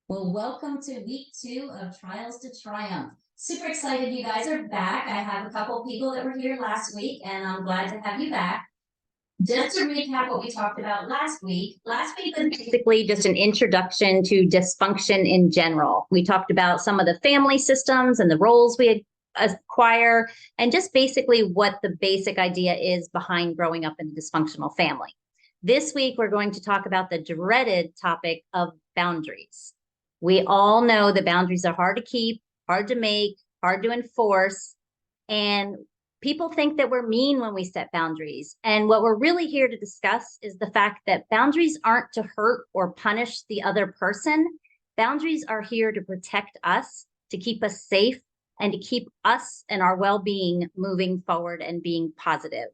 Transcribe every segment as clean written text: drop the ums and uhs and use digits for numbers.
Well, welcome to week 2 of Trials to Triumph. Super excited you guys are back. I have a couple people that were here last week, and I'm glad to have you back. Just to recap what we talked about last week was basically just an introduction to dysfunction in general. We talked about some of the family systems and the roles we acquire, and just basically what the basic idea is behind growing up in a dysfunctional family. This week, we're going to talk about the dreaded topic of boundaries. We all know that boundaries are hard to keep, hard to make, hard to enforce. And people think that we're mean when we set boundaries. And what we're really here to discuss is the fact that boundaries aren't to hurt or punish the other person. Boundaries are here to protect us, to keep us safe, and to keep us and our well being moving forward and being positive.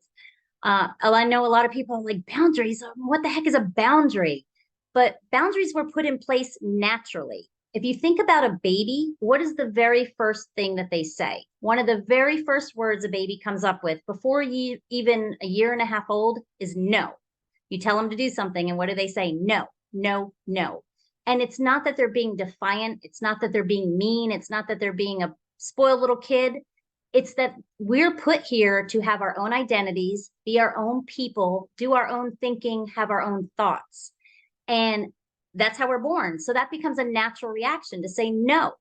I know a lot of people are like, boundaries, what the heck is a boundary? But boundaries were put in place naturally. If you think about a baby, what is the very first thing that they say? One of the very first words a baby comes up with before you even a year and a half old is no. You tell them to do something, and what do they say? No, no, no. And it's not that they're being defiant. It's not that they're being mean. It's not that they're being a spoiled little kid. It's that we're put here to have our own identities, be our own people, do our own thinking, have our own thoughts. And that's how we're born. So that becomes a natural reaction to say no.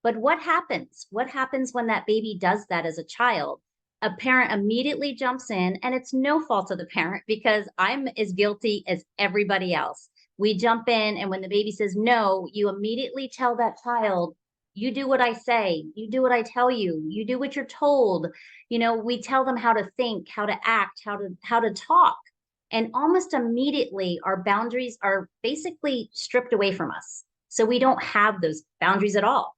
But what happens? What happens when that baby does that as a child? A parent immediately jumps in, and it's no fault of the parent because I'm as guilty as everybody else. We jump in, and when the baby says no, you immediately tell that child, you do what I say, you do what I tell you, you do what you're told. We tell them how to think, how to act, how to talk. And almost immediately, our boundaries are basically stripped away from us. So we don't have those boundaries at all.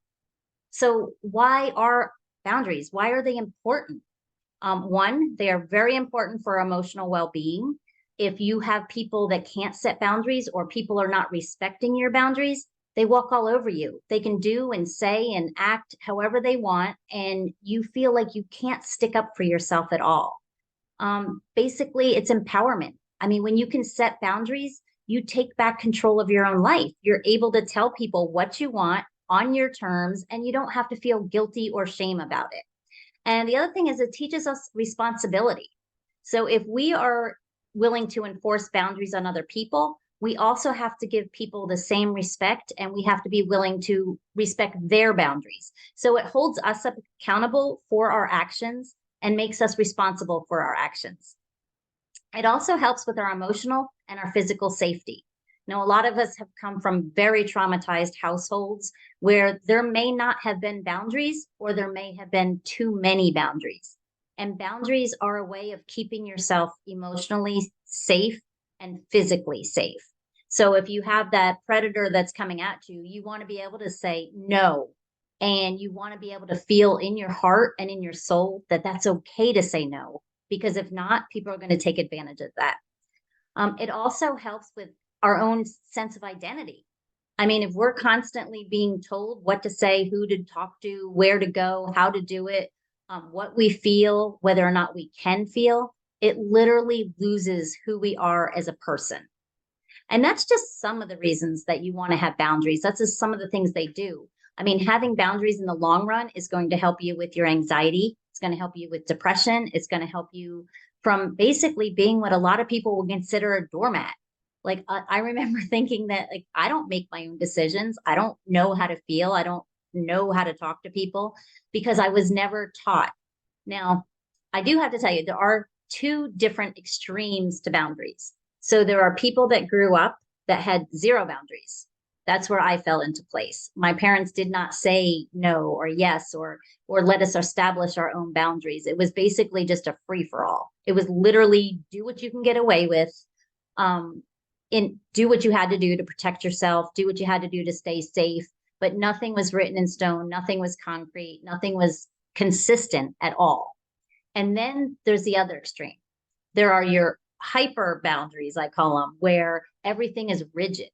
So, why are boundaries? Why are they important? One, they are very important for emotional well being. If you have people that can't set boundaries or people are not respecting your boundaries, they walk all over you. They can do and say and act however they want, and you feel like you can't stick up for yourself at all. Basically, it's empowerment. I mean, when you can set boundaries, you take back control of your own life. You're able to tell people what you want on your terms, and you don't have to feel guilty or shame about it. And the other thing is, it teaches us responsibility. So if we are willing to enforce boundaries on other people, we also have to give people the same respect, and we have to be willing to respect their boundaries. So it holds us up accountable for our actions and makes us responsible for our actions. It also helps with our emotional and our physical safety. Now, a lot of us have come from very traumatized households where there may not have been boundaries or there may have been too many boundaries. And boundaries are a way of keeping yourself emotionally safe and physically safe. So if you have that predator that's coming at you, you want to be able to say no. And you want to be able to feel in your heart and in your soul that that's okay to say no, because if not, people are going to take advantage of that. It also helps with our own sense of identity. I mean, if we're constantly being told what to say, who to talk to, where to go, how to do it, what we feel, whether or not we can feel, it literally loses who we are as a person. And that's just some of the reasons that you want to have boundaries. That's just some of the things they do. I mean, having boundaries in the long run is going to help you with your anxiety. It's going to help you with depression. It's going to help you from basically being what a lot of people will consider a doormat. Like, I remember thinking that, like, I don't make my own decisions. I don't know how to feel. I don't know how to talk to people because I was never taught. Now, I do have to tell you, there are two different extremes to boundaries. So there are people that grew up that had zero boundaries. That's where I fell into place. My parents did not say no or yes or let us establish our own boundaries. It was basically just a free for all. It was literally do what you can get away with, and do what you had to do to protect yourself, do what you had to do to stay safe, but nothing was written in stone, nothing was concrete, nothing was consistent at all. And then there's the other extreme. There are your hyper boundaries, I call them, where everything is rigid.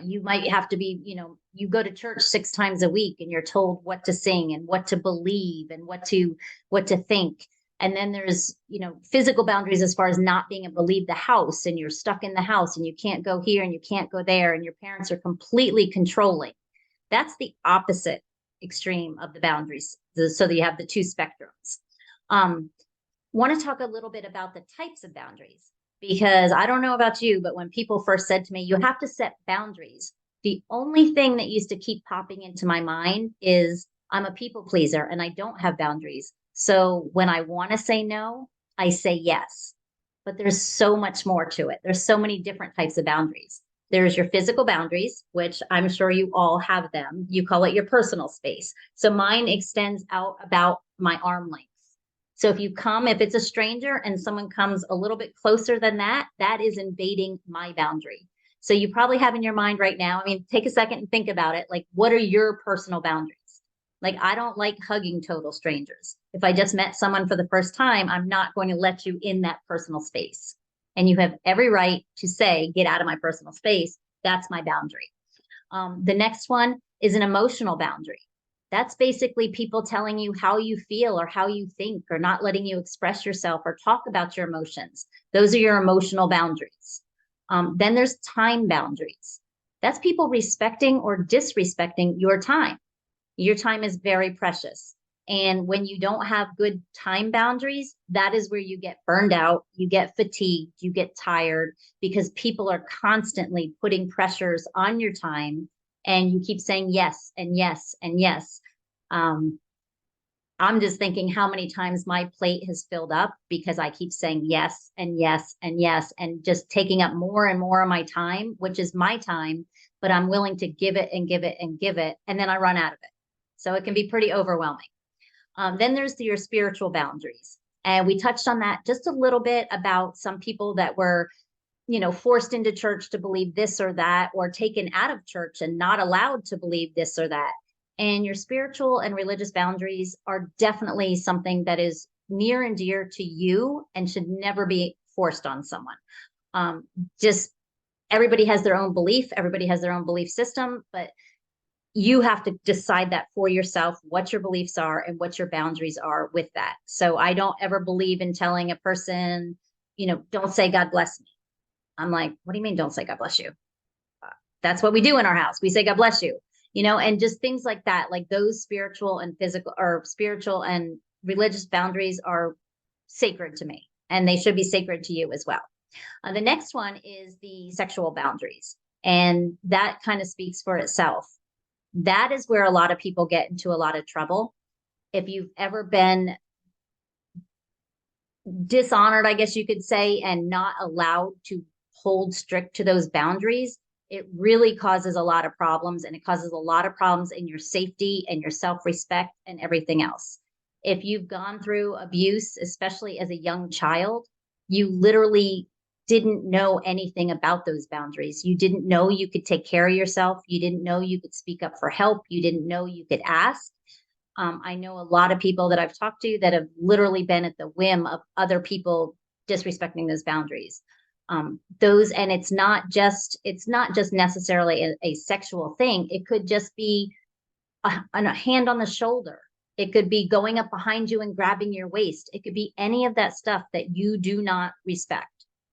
You might have to be, you go to church 6 times a week and you're told what to sing and what to believe and what to think. And then there's, physical boundaries as far as not being able to leave the house, and you're stuck in the house and you can't go here and you can't go there, and your parents are completely controlling. That's the opposite extreme of the boundaries, so that you have the two spectrums. Want to talk a little bit about the types of boundaries, because I don't know about you, but when people first said to me, you have to set boundaries, the only thing that used to keep popping into my mind is I'm a people pleaser and I don't have boundaries. So when I want to say no, I say yes. But there's so much more to it. There's so many different types of boundaries. There's your physical boundaries, which I'm sure you all have them. You call it your personal space. So mine extends out about my arm length. So if it's a stranger and someone comes a little bit closer than that, that is invading my boundary. So you probably have in your mind right now, I mean, take a second and think about it. Like, what are your personal boundaries? Like, I don't like hugging total strangers. If I just met someone for the first time, I'm not going to let you in that personal space. And you have every right to say, get out of my personal space. That's my boundary. The next one is an emotional boundary. That's basically people telling you how you feel or how you think, or not letting you express yourself or talk about your emotions. Those are your emotional boundaries. Then there's time boundaries. That's people respecting or disrespecting your time. Your time is very precious. And when you don't have good time boundaries, that is where you get burned out, you get fatigued, you get tired, because people are constantly putting pressures on your time and you keep saying yes and yes and yes. Um, I'm just thinking how many times my plate has filled up because I keep saying yes and yes and yes, and just taking up more and more of my time, which is my time, but I'm willing to give it and give it and give it, and then I run out of it. So it can be pretty overwhelming. Then there's your spiritual boundaries. And we touched on that just a little bit about some people that were, forced into church to believe this or that, or taken out of church and not allowed to believe this or that. And your spiritual and religious boundaries are definitely something that is near and dear to you and should never be forced on someone. Just everybody has their own belief, everybody has their own belief system, but you have to decide that for yourself, what your beliefs are and what your boundaries are with that. So I don't ever believe in telling a person, don't say God bless me. I'm like, what do you mean don't say God bless you? That's what we do in our house. We say God bless you, and just things like that. Like those spiritual and physical, or spiritual and religious boundaries are sacred to me, and they should be sacred to you as well. The next one is the sexual boundaries, and that kind of speaks for itself. That is where a lot of people get into a lot of trouble. If you've ever been dishonored, I guess you could say, and not allowed to hold strict to those boundaries, it really causes a lot of problems, and it causes a lot of problems in your safety and your self-respect and everything else. If you've gone through abuse, especially as a young child, you literally didn't know anything about those boundaries. You didn't know you could take care of yourself. You didn't know you could speak up for help. You didn't know you could ask. I know a lot of people that I've talked to that have literally been at the whim of other people disrespecting those boundaries. And it's not just necessarily a sexual thing. It could just be a hand on the shoulder. It could be going up behind you and grabbing your waist. It could be any of that stuff that you do not respect.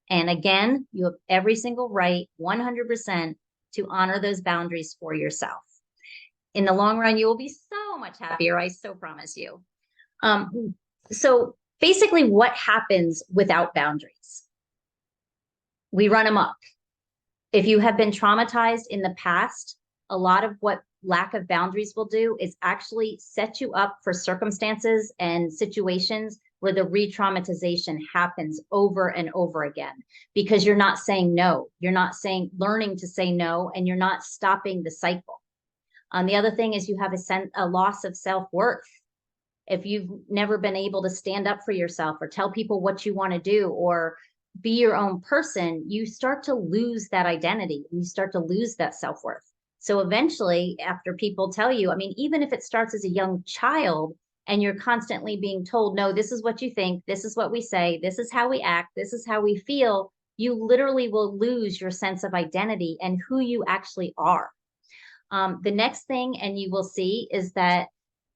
And again, you have every single right, 100%, to honor those boundaries for yourself. In the long run, you will be so much happier. I so promise you. So basically, what happens without boundaries? We run amok. If you have been traumatized in the past, a lot of what lack of boundaries will do is actually set you up for circumstances and situations where the re-traumatization happens over and over again, because you're not saying no. You're not learning to say no, and you're not stopping the cycle. The other thing is you have a loss of self-worth. If you've never been able to stand up for yourself or tell people what you want to do or be your own person, you start to lose that identity and you start to lose that self-worth. So eventually, after people tell you, I mean, even if it starts as a young child and you're constantly being told, no, this is what you think, this is what we say, this is how we act, this is how we feel, you literally will lose your sense of identity and who you actually are. The next thing, and you will see, is that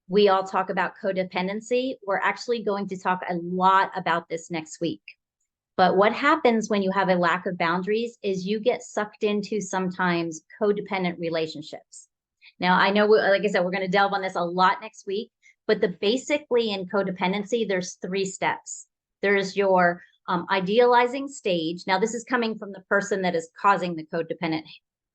we all talk about codependency. We're actually going to talk a lot about this next week. But what happens when you have a lack of boundaries is you get sucked into sometimes codependent relationships. Now, I know, like I said, we're going to delve on this a lot next week, but basically in codependency, there's 3 steps. There's your idealizing stage. Now, this is coming from the person that is causing the codependent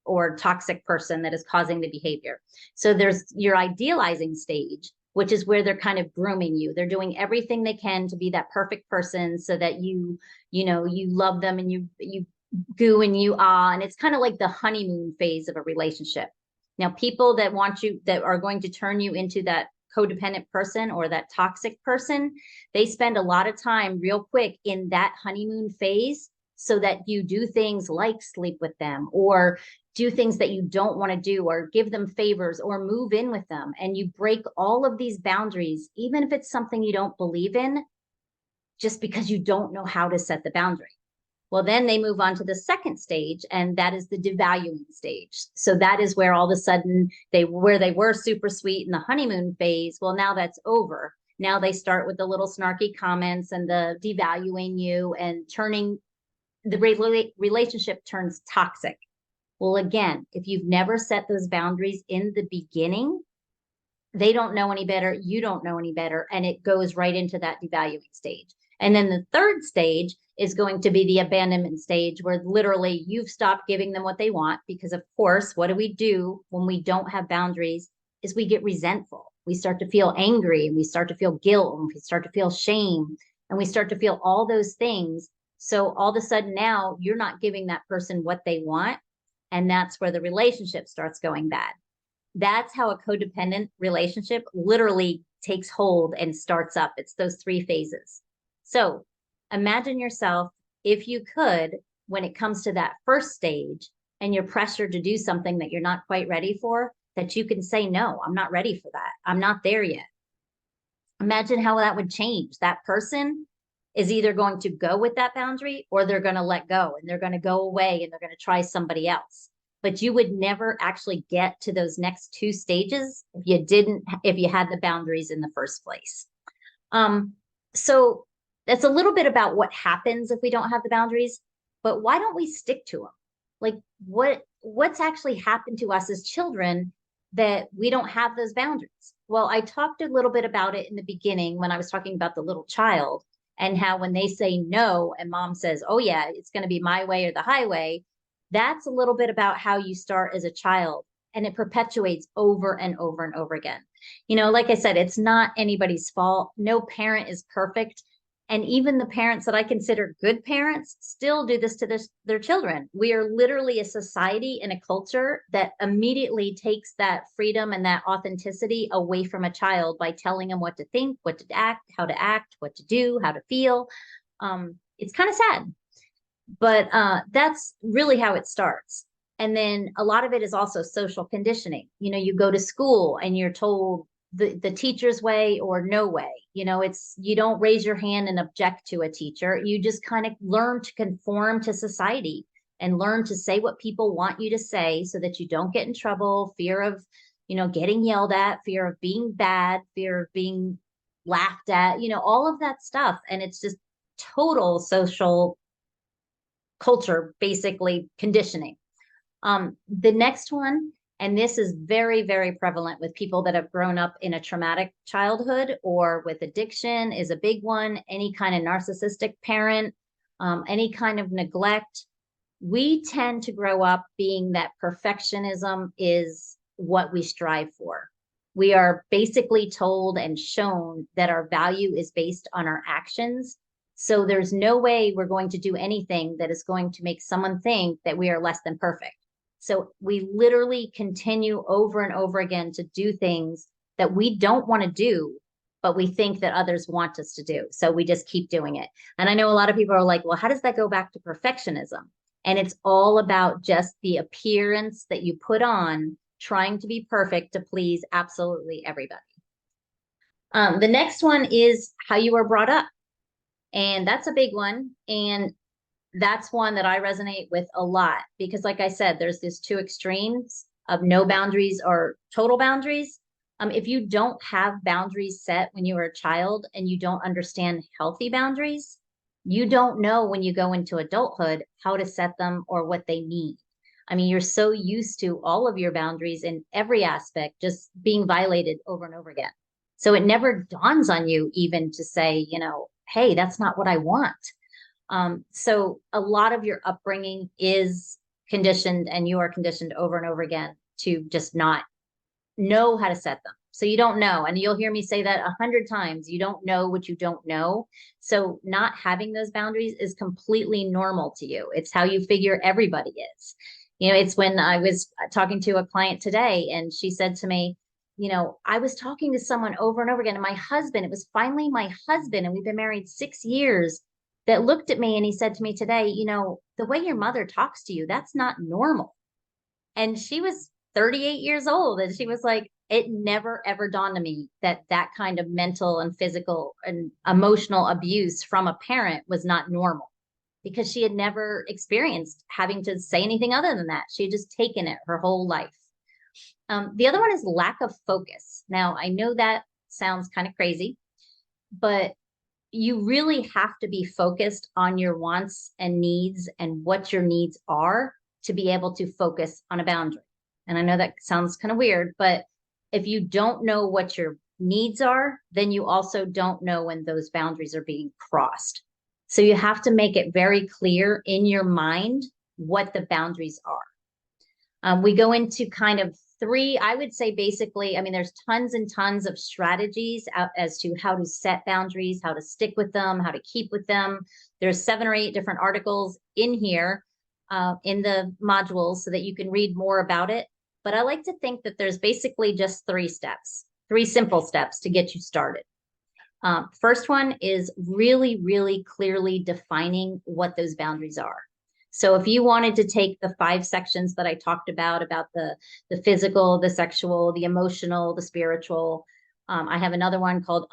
or toxic person that is causing the behavior. So there's your idealizing stage, which is where they're kind of grooming you. They're doing everything they can to be that perfect person so that you love them and you goo and you ah, and it's kind of like the honeymoon phase of a relationship. Now, people that want you, that are going to turn you into that codependent person or that toxic person, they spend a lot of time real quick in that honeymoon phase so that you do things like sleep with them or do things that you don't want to do or give them favors or move in with them. And you break all of these boundaries, even if it's something you don't believe in, just because you don't know how to set the boundary. Well, then they move on to the second stage, and that is the devaluing stage. So that is where all of a sudden they were super sweet in the honeymoon phase. Well, now that's over. Now they start with the little snarky comments and the devaluing you and turning the relationship turns toxic. Well, again, if you've never set those boundaries in the beginning, they don't know any better, you don't know any better, and it goes right into that devaluing stage. And then the third stage is going to be the abandonment stage, where literally you've stopped giving them what they want. Because of course, what do we do when we don't have boundaries is we get resentful. We start to feel angry, and we start to feel guilt, and we start to feel shame, and we start to feel all those things. So all of a sudden now you're not giving that person what they want. And that's where the relationship starts going bad. That's how a codependent relationship literally takes hold and starts up. It's those 3 phases. So imagine yourself, if you could, when it comes to that first stage and you're pressured to do something that you're not quite ready for, that you can say, no, I'm not ready for that. I'm not there yet. Imagine how that would change. That person is either going to go with that boundary or they're going to let go and they're going to go away and they're going to try somebody else. But you would never actually get to those next 2 stages if you had the boundaries in the first place. So that's a little bit about what happens if we don't have the boundaries, but why don't we stick to them? Like what's actually happened to us as children that we don't have those boundaries? Well, I talked a little bit about it in the beginning when I was talking about the little child and how when they say no and mom says, oh yeah, it's going to be my way or the highway. That's a little bit about how you start as a child, and it perpetuates over and over and over again. Like I said, it's not anybody's fault. No parent is perfect. And even the parents that I consider good parents still do this to their children. We are literally a society and a culture that immediately takes that freedom and that authenticity away from a child by telling them what to think, what to act, what to do, how to feel. It's kind of sad. But that's really how it starts. And then a lot of it is also social conditioning. You go to school and you're told the teacher's way or no way. It's, you don't raise your hand and object to a teacher. You just kind of learn to conform to society and learn to say what people want you to say so that you don't get in trouble, fear of, getting yelled at, fear of being bad, fear of being laughed at, all of that stuff. And it's just total social culture, basically conditioning. The next one, and this is very, very prevalent with people that have grown up in a traumatic childhood or with addiction, is a big one. Any kind of narcissistic parent, any kind of neglect. We tend to grow up being that perfectionism is what we strive for. We are basically told and shown that our value is based on our actions. So there's no way we're going to do anything that is going to make someone think that we are less than perfect. So we literally continue over and over again to do things that we don't want to do, but we think that others want us to do. So we just keep doing it. And I know a lot of people are like, well, how does that go back to perfectionism? And it's all about just the appearance that you put on, trying to be perfect to please absolutely everybody. The next one is how you are brought up. And that's a big one. And that's one that I resonate with a lot because, like I said, there's these 2 extremes of no boundaries or total boundaries. If you don't have boundaries set when you were a child and you don't understand healthy boundaries, you don't know when you go into adulthood how to set them or what they mean. I mean, you're so used to all of your boundaries in every aspect just being violated over and over again. So it never dawns on you even to say, hey, that's not what I want. So a lot of your upbringing is conditioned, and you are conditioned over and over again to just not know how to set them. So you don't know. And you'll hear me say that 100 times. You don't know what you don't know. So not having those boundaries is completely normal to you. It's how you figure everybody is. It's when I was talking to a client today and she said to me, I was talking to someone over and over again, and my husband, it was finally my husband, and we've been married 6 years, that looked at me and he said to me today, the way your mother talks to you, that's not normal. And she was 38 years old. And she was like, it never ever dawned on me that that kind of mental and physical and emotional abuse from a parent was not normal, because she had never experienced having to say anything other than that. She had just taken it her whole life. The other one is lack of focus. Now, I know that sounds kind of crazy, but you really have to be focused on your wants and needs and what your needs are to be able to focus on a boundary. And I know that sounds kind of weird, but if you don't know what your needs are, then you also don't know when those boundaries are being crossed. So you have to make it very clear in your mind what the boundaries are. We go into kind of three, I would say basically, I mean, there's tons and tons of strategies as to how to set boundaries, how to stick with them, how to keep with them. There's 7 or 8 different articles in here in the modules so that you can read more about it. But I like to think that there's basically just 3 steps, 3 simple steps to get you started. First one is really, really clearly defining what those boundaries are. So if you wanted to take the 5 sections that I talked about the physical, the sexual, the emotional, the spiritual, I have another one called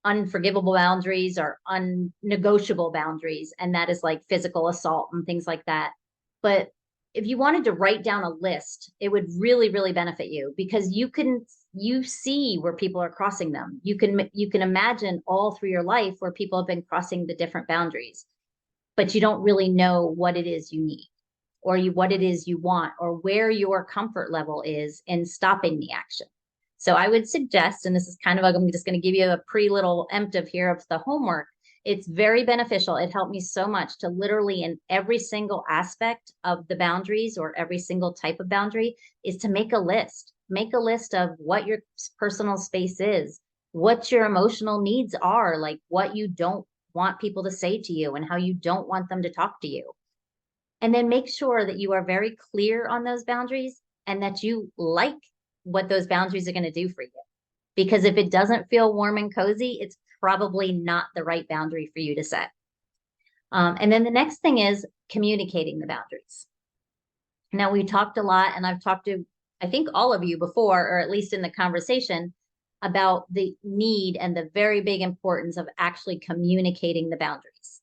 unforgivable boundaries or unnegotiable boundaries. And that is like physical assault and things like that. But if you wanted to write down a list, it would really, really benefit you, because you see where people are crossing them. You can imagine all through your life where people have been crossing the different boundaries, but you don't really know what it is you need, or what it is you want, or where your comfort level is in stopping the action. So I would suggest, and this is kind of, I'm just going to give you a little emptive here of the homework. It's very beneficial. It helped me so much to literally in every single aspect of the boundaries, or every single type of boundary, is to make a list. Make a list of what your personal space is, what your emotional needs are, like what you don't want people to say to you and how you don't want them to talk to you. And then make sure that you are very clear on those boundaries and that you like what those boundaries are going to do for you. Because if it doesn't feel warm and cozy, it's probably not the right boundary for you to set. And then the next thing is communicating the boundaries. Now, we talked a lot, and I've talked to, I think, all of you before, or at least in the conversation, about the need and the very big importance of actually communicating the boundaries.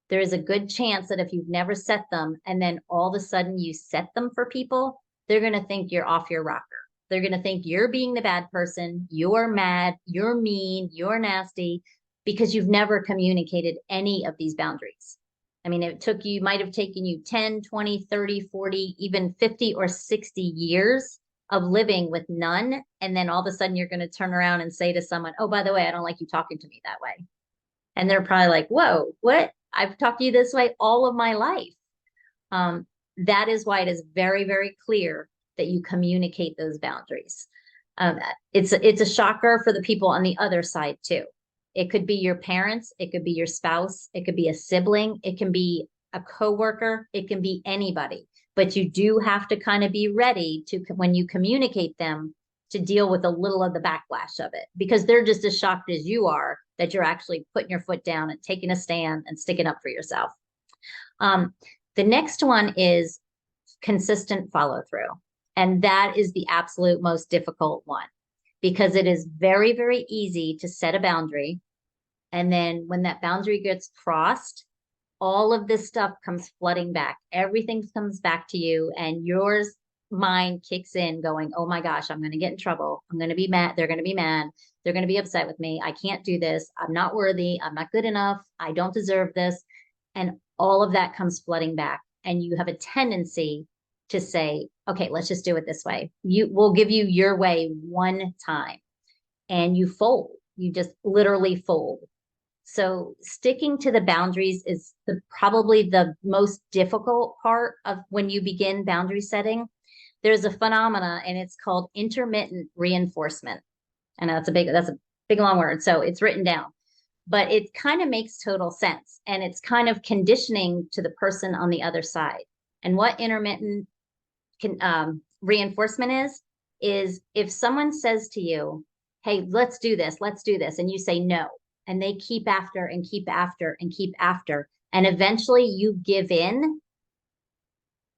There is a good chance that if you've never set them and then all of a sudden you set them for people, they're going to think you're off your rocker. They're going to think you're being the bad person, you're mad, you're mean, you're nasty, because you've never communicated any of these boundaries. I mean, might have taken you 10, 20, 30, 40, even 50 or 60 years of living with none. And then all of a sudden you're going to turn around and say to someone, oh, by the way, I don't like you talking to me that way. And they're probably like, whoa, what? I've talked to you this way all of my life. That is why it is very, very clear that you communicate those boundaries. It's a shocker for the people on the other side too. It could be your parents, it could be your spouse, it could be a sibling, it can be a coworker, it can be anybody. But you do have to kind of be ready to, when you communicate them, to deal with a little of the backlash of it, because they're just as shocked as you are that you're actually putting your foot down and taking a stand and sticking up for yourself. The next one is consistent follow through. And that is the absolute most difficult one, because it is very, very easy to set a boundary. And then when that boundary gets crossed, all of this stuff comes flooding back. Everything comes back to you, and your mind kicks in going, oh my gosh, I'm going to get in trouble. I'm going to be mad. They're going to be mad. They're going to be upset with me. I can't do this. I'm not worthy. I'm not good enough. I don't deserve this. And all of that comes flooding back. And you have a tendency to say, okay, let's just do it this way. We'll give you your way one time, and you fold. You just literally fold. So sticking to the boundaries is probably the most difficult part of when you begin boundary setting. There's a phenomena, and it's called intermittent reinforcement. And that's a big long word. So it's written down, but it kind of makes total sense. And it's kind of conditioning to the person on the other side. And what intermittent reinforcement is if someone says to you, hey, let's do this, and you say no, and they keep after and keep after and keep after, and eventually you give in,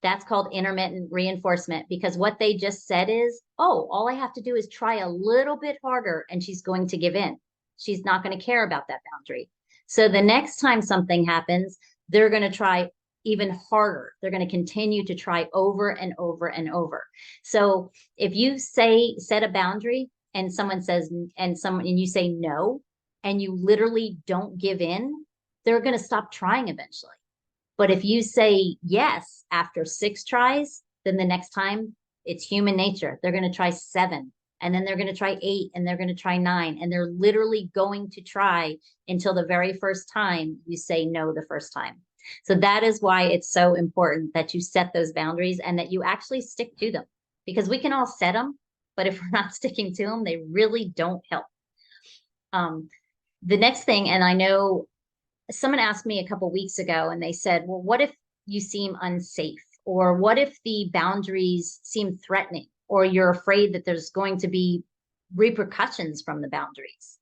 that's called intermittent reinforcement, because what they just said is, oh, all I have to do is try a little bit harder and she's going to give in. She's not going to care about that boundary. So the next time something happens, they're going to try even harder. They're going to continue to try over and over and over. So if you set a boundary and someone says, and you say no, and you literally don't give in, they're going to stop trying eventually. But if you say yes after 6 tries, then the next time, it's human nature. They're going to try 7, and then they're going to try 8, and they're going to try 9, and they're literally going to try until the very first time you say no the first time. So that is why it's so important that you set those boundaries and that you actually stick to them, because we can all set them, but if we're not sticking to them, they really don't help. The next thing, and I know someone asked me a couple weeks ago, and they said, well, what if you seem unsafe? Or what if the boundaries seem threatening, or you're afraid that there's going to be repercussions from the boundaries?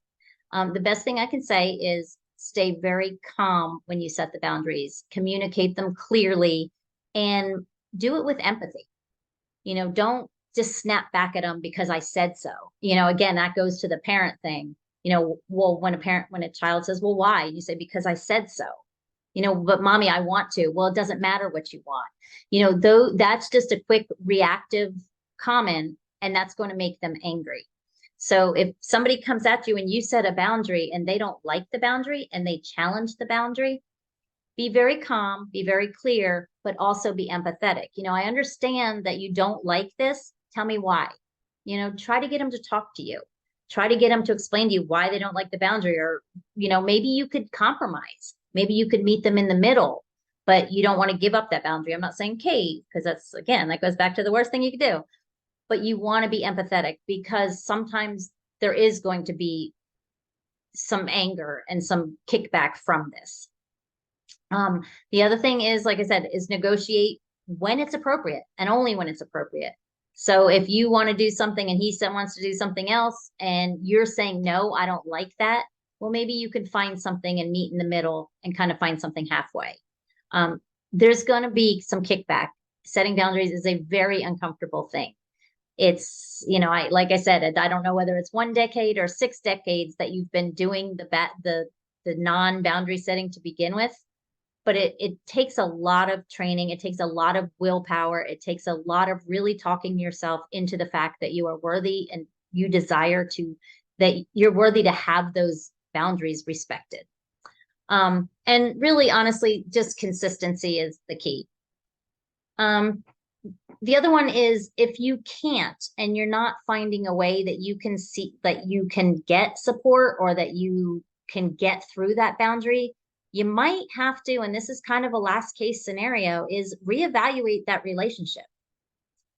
The best thing I can say is stay very calm when you set the boundaries, communicate them clearly, and do it with empathy. Don't just snap back at them because I said so. Again, that goes to the parent thing. Well, when a child says, well, why? You say, because I said so. But mommy, I want to. Well, it doesn't matter what you want. Though that's just a quick reactive comment, and that's going to make them angry. So if somebody comes at you and you set a boundary and they don't like the boundary and they challenge the boundary, be very calm, be very clear, but also be empathetic. I understand that you don't like this. Tell me why. Try to get them to talk to you. Try to get them to explain to you why they don't like the boundary, or, maybe you could compromise. Maybe you could meet them in the middle, but you don't want to give up that boundary. I'm not saying cave, because that goes back to the worst thing you could do. But you want to be empathetic, because sometimes there is going to be some anger and some kickback from this. The other thing is, like I said, is negotiate when it's appropriate and only when it's appropriate. So if you want to do something and he wants to do something else and you're saying, no, I don't like that. Well, maybe you could find something and meet in the middle and kind of find something halfway. There's going to be some kickback. Setting boundaries is a very uncomfortable thing. It's, like I said, I don't know whether it's 1 decade or 6 decades that you've been doing the non-boundary setting to begin with. But it takes a lot of training. It takes a lot of willpower. It takes a lot of really talking yourself into the fact that you are worthy and you desire that you're worthy to have those boundaries respected. And really, honestly, just consistency is the key. The other one is, if you can't and you're not finding a way that you can see that you can get support or that you can get through that boundary, you might have to, and this is kind of a last case scenario, is reevaluate that relationship.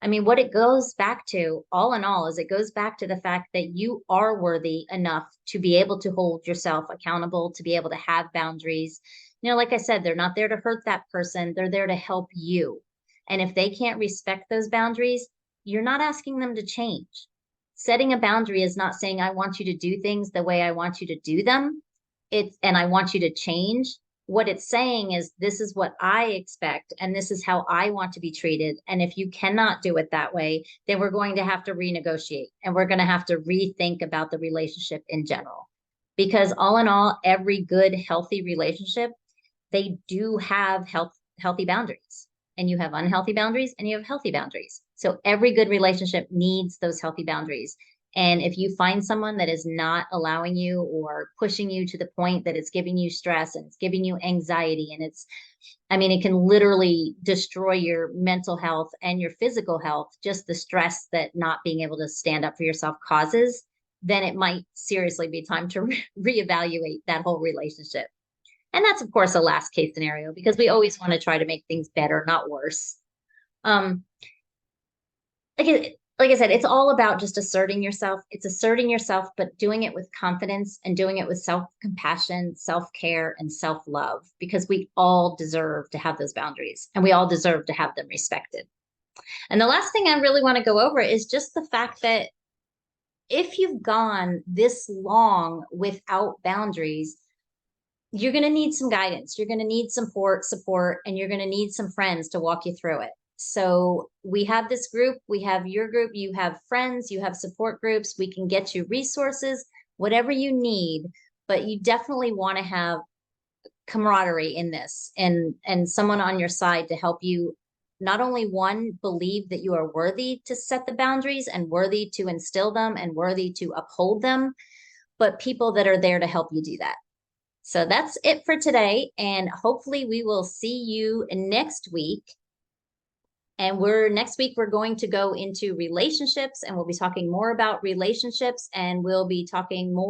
I mean, what it goes back to, all in all, is it goes back to the fact that you are worthy enough to be able to hold yourself accountable, to be able to have boundaries. Like I said, they're not there to hurt that person. They're there to help you. And if they can't respect those boundaries, you're not asking them to change. Setting a boundary is not saying, I want you to do things the way I want you to do them. And I want you to change. What it's saying is, this is what I expect, and this is how I want to be treated. And if you cannot do it that way, then we're going to have to renegotiate, and we're going to have to rethink about the relationship in general. Because all in all, every good, healthy relationship, they do have healthy boundaries. And you have unhealthy boundaries and you have healthy boundaries. So every good relationship needs those healthy boundaries. And if you find someone that is not allowing you or pushing you to the point that it's giving you stress and it's giving you anxiety, and I mean, it can literally destroy your mental health and your physical health, just the stress that not being able to stand up for yourself causes, then it might seriously be time to reevaluate that whole relationship. And that's, of course, a last case scenario because we always want to try to make things better, not worse. Um, like I said, it's all about just asserting yourself. It's asserting yourself, but doing it with confidence and doing it with self-compassion, self-care, and self-love, because we all deserve to have those boundaries and we all deserve to have them respected. And the last thing I really want to go over is just the fact that if you've gone this long without boundaries, you're going to need some guidance. You're going to need some support, and you're going to need some friends to walk you through it. So we have this group, we have your group, you have friends, you have support groups. We can get you resources, whatever you need, but you definitely want to have camaraderie in this and someone on your side to help you not only one, believe that you are worthy to set the boundaries and worthy to instill them and worthy to uphold them, but people that are there to help you do that. So that's it for today. And hopefully we will see you next week. And next week, we're going to go into relationships, and we'll be talking more about relationships, and we'll be talking more